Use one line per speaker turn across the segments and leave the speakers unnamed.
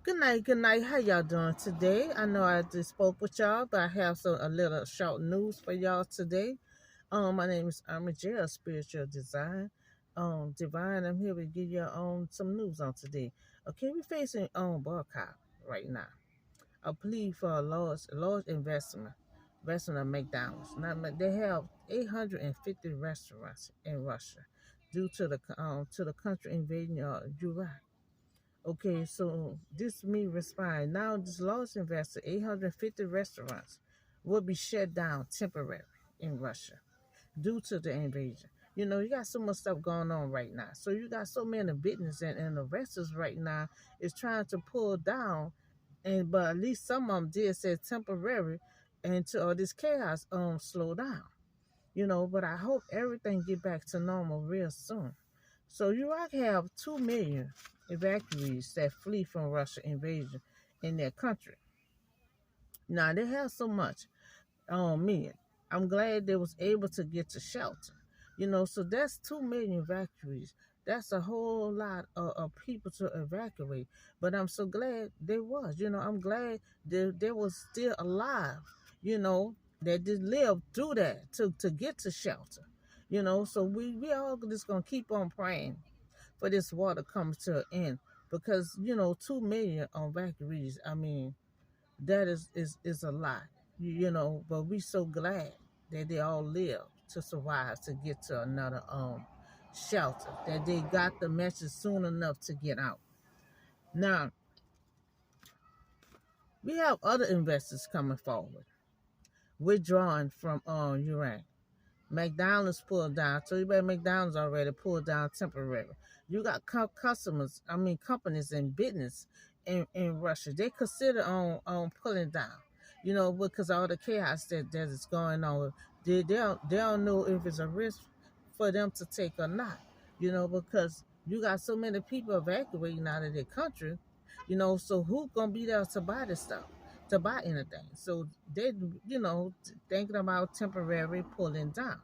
Good night. How y'all doing today? I know I just spoke with y'all, but I have a little short news for y'all today. My name is Irma J, Spiritual Design. Divine, I'm here to give you some news on today. Okay, we're facing boycott right now. A plea for a large investment of McDonald's. Now they have 850 restaurants in Russia due to the country invading Iraq. Okay, so this me respond. Now this large investor, 850 restaurants, will be shut down temporarily in Russia due to the invasion. You know, you got so much stuff going on right now. So you got so many business and investors right now is trying to pull down, and but at least some of them did say temporary, until this chaos slow down. You know, but I hope everything get back to normal real soon. So Iraq have 2 million evacuees that flee from Russia invasion in their country. Now they have so much men. I'm glad they was able to get to shelter. You know, so that's 2 million evacuees. That's a whole lot of people to evacuate. But I'm so glad they was. You know, I'm glad they was still alive. You know, that just lived through that to get to shelter. You know, so we all just gonna keep on praying for this war to come to an end, because 2 million on evacuees. I mean, that is a lot, but we so glad that they all live to survive to get to another shelter, that they got the message soon enough to get out. Now we have other investors coming forward, withdrawing from Iran. McDonald's pulled down. So you bet McDonald's already pulled down temporarily. You got companies and business in Russia. They consider on pulling down, because all the chaos that is going on. They don't know if it's a risk for them to take or not. Because you got so many people evacuating out of their country. So who gonna be there to buy this stuff? To buy anything. So they, thinking about temporary pulling down.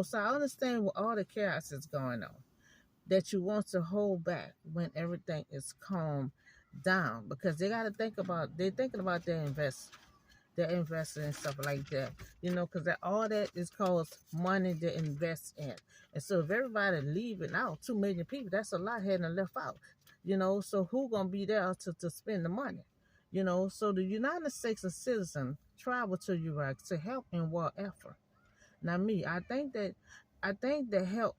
So I understand what all the chaos is going on, that you want to hold back when everything is calm down, because they're thinking about their investing and stuff like that, because that all that is cost money to invest in. And so if everybody leaving out, 2 million people, that's a lot hadn't left out, so who gonna be there to spend the money? So the United States citizens travel to Iraq to help in war effort. Now me, I think the help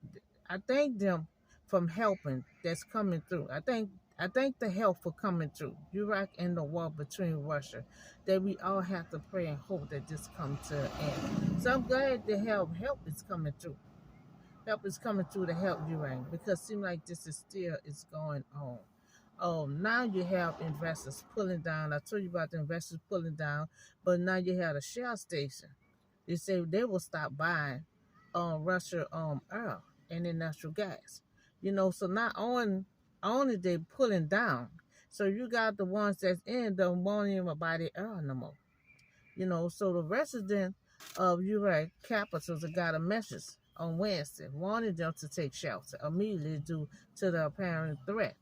I thank them from helping that's coming through. I thank the help for coming through. Iraq and the war between Russia, that we all have to pray and hope that this comes to an end. So I'm glad the help is coming through. Help is coming through to help Iraq, because it seems like this is going on. Now you have investors pulling down. I told you about the investors pulling down, but now you have a Shell station. They say they will stop buying Russia oil and then natural gas. So not only they pulling down, so you got the ones that's in don't want even buy the oil no more. So the resident of Iraq capitals got a message on Wednesday wanting them to take shelter immediately due to the apparent threat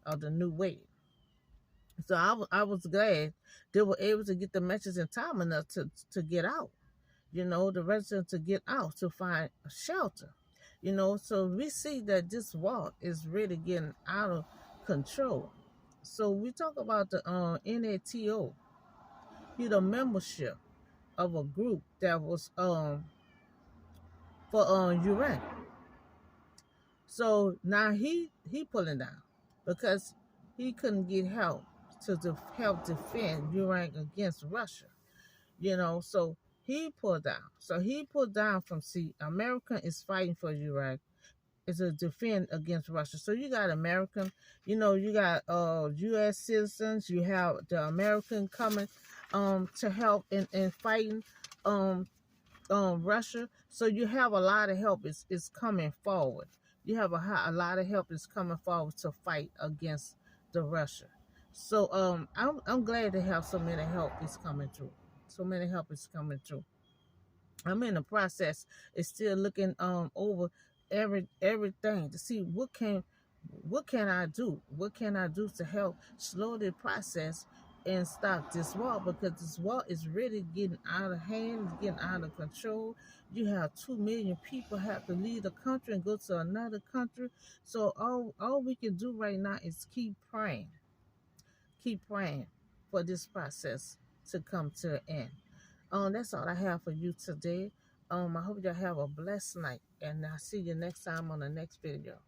of the new wave. So I was glad they were able to get the message in time enough to get out. The residents to get out to find a shelter. So we see that this war is really getting out of control. So we talk about the NATO, the membership of a group that was for Iran. So now he pulling down because he couldn't get help to help defend Iran against Russia. So he pulled down. So he pulled down from America is fighting for Iraq, is to defend against Russia. So you got American, you got US citizens, you have the American coming to help in fighting um Russia. So you have a lot of help is coming forward. You have a lot of help is coming forward to fight against the Russia. So I'm glad to have so many help is coming through. So many help is coming through. I'm in the process. Is still looking over everything to see What can I do? What can I do to help slow the process and stop this war? Because this war is really getting out of hand, it's getting out of control. You have 2 million people have to leave the country and go to another country. So all we can do right now is keep praying for this process to come to an end. That's all I have for you today. I hope y'all have a blessed night, and I'll see you next time on the next video.